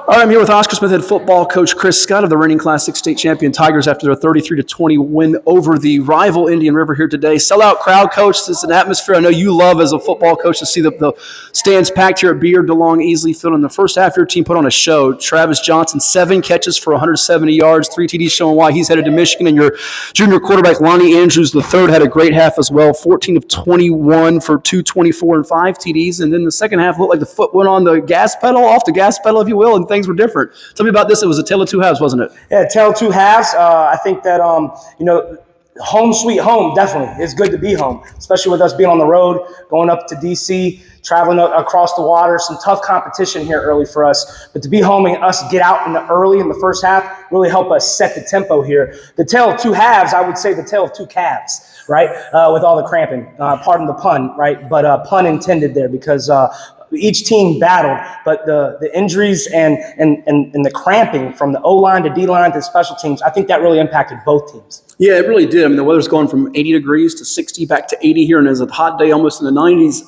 All right, I'm here with Oscar Smith head football coach Chris Scott of the reigning Class 6 state champion Tigers after their 33-20 win over the rival Indian River here today. Sellout crowd, coach. This is an atmosphere I know you love as a football coach to see the stands packed here at Beard, DeLong, Easley Field. In the first half, your team put on a show. Travis Johnson, 7 catches for 170 yards, 3 TDs showing why he's headed to Michigan. And your junior quarterback, Lonnie Andrews, the third, had a great half as well, 14 of 21 for 224 and 5 TDs. And then the second half looked like the foot went on the gas pedal, off the gas pedal, if you will, and things were different. Tell me about this. It was a tale of two halves, wasn't it? Yeah, tale of two halves. I think that, home sweet home, definitely. It's good to be home, especially with us being on the road, going up to D.C., traveling across the water. Some tough competition here early for us. But to be home and us get out early in the first half really help us set the tempo here. The tale of two halves, I would say the tale of two calves, right, with all the cramping. Pardon the pun, right, but pun intended there because each team battled, but the injuries and the cramping from the O-line to D-line to special teams, I think that really impacted both teams. Yeah, it really did. I mean, the weather's going from 80 degrees to 60 back to 80 here, and it's a hot day almost in the 90s.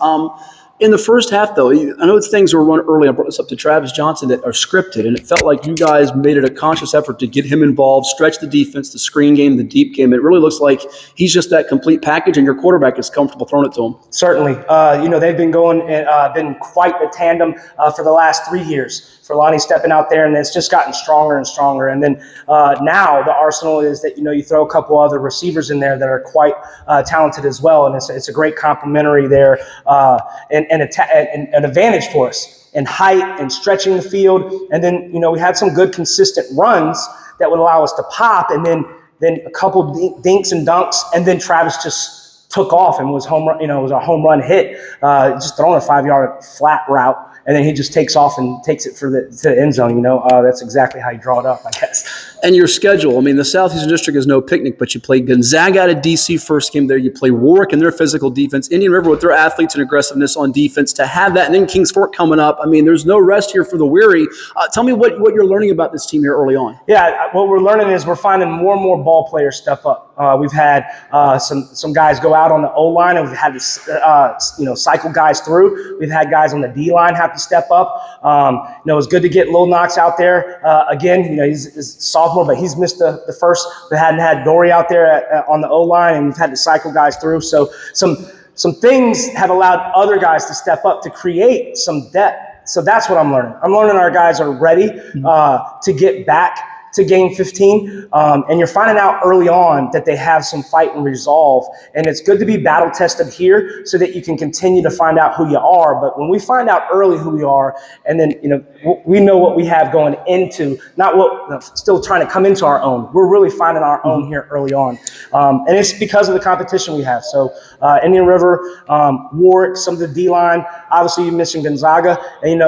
In the first half, though, I know things were run early. I brought this up to Travis Johnson that are scripted, and it felt like you guys made it a conscious effort to get him involved, stretch the defense, the screen game, the deep game. It really looks like he's just that complete package, and your quarterback is comfortable throwing it to him. Certainly. They've been been quite a tandem for the last 3 years. For Lonnie stepping out there, and it's just gotten stronger and stronger. And then now the arsenal is that, you throw a couple other receivers in there that are quite talented as well. And it's a great complementary there and an advantage for us in height and stretching the field. And then, we had some good consistent runs that would allow us to pop, and then a couple dinks and dunks, and then Travis just took off and was it was a home run hit, just throwing a 5-yard flat route. And then he just takes off and takes it to the end zone. That's exactly how you draw it up, I guess. And your schedule, I mean, the Southeastern District is no picnic, but you play Gonzaga out of D.C. first game there. You play Warwick and their physical defense, Indian River with their athletes and aggressiveness on defense. To have that, and then Kings Fork coming up. I mean, there's no rest here for the weary. Tell me what you're learning about this team here early on. Yeah, what we're learning is we're finding more and more ball players step up. We've had some guys go out on the O-line, and we've had to cycle guys through. We've had guys on the D-line have to step up. It was good to get Lil Knox out there again. He's sophomore, but he's missed the first. We hadn't had Dory out there on the O-line, and we've had to cycle guys through. So some things have allowed other guys to step up to create some depth. So that's what I'm learning. I'm learning our guys are ready to get back to game 15, and you're finding out early on that they have some fight and resolve, and it's good to be battle tested here so that you can continue to find out who you are. But when we find out early who we are, and then we know what we have going into, not what still trying to come into our own. We're really finding our own here early on, and it's because of the competition we have. So Indian River, Warwick, some of the D-line, obviously you mentioned Gonzaga, and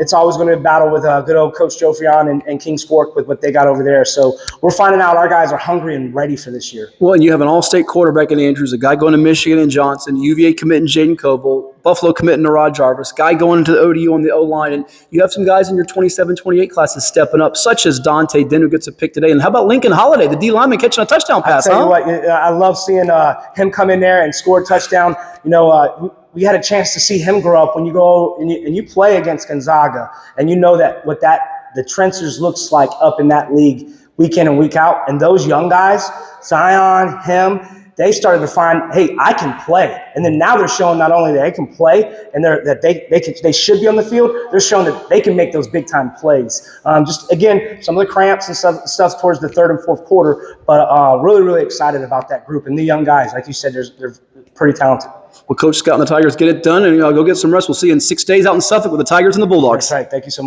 it's always going to be a battle with good old Coach Joe Frion and Kings Fork with what they got over there. So we're finding out our guys are hungry and ready for this year. Well, and you have an all-state quarterback in Andrews, a guy going to Michigan in Johnson, UVA committing Jaden Koval, Buffalo committing to Rod Jarvis, guy going into the ODU on the O-line, and you have some guys in your 27-28 classes stepping up, such as Dante Den, who gets a pick today. And how about Lincoln Holiday, the D-lineman, catching a touchdown pass? I tell you what, I love seeing him come in there and score a touchdown. We had a chance to see him grow up when you go and you play against Gonzaga, and the trenches looks like up in that league week in and week out. And those young guys, Zion, him, they started to find, hey, I can play. And then now they're showing not only that they can play and that they should be on the field, they're showing that they can make those big time plays. Just again, some of the cramps and stuff towards the third and fourth quarter, but really, really excited about that group. And the young guys, like you said, they're pretty talented. Well, Coach Scott and the Tigers get it done, and go get some rest. We'll see you in 6 days out in Suffolk with the Tigers and the Bulldogs. That's right. Thank you so much.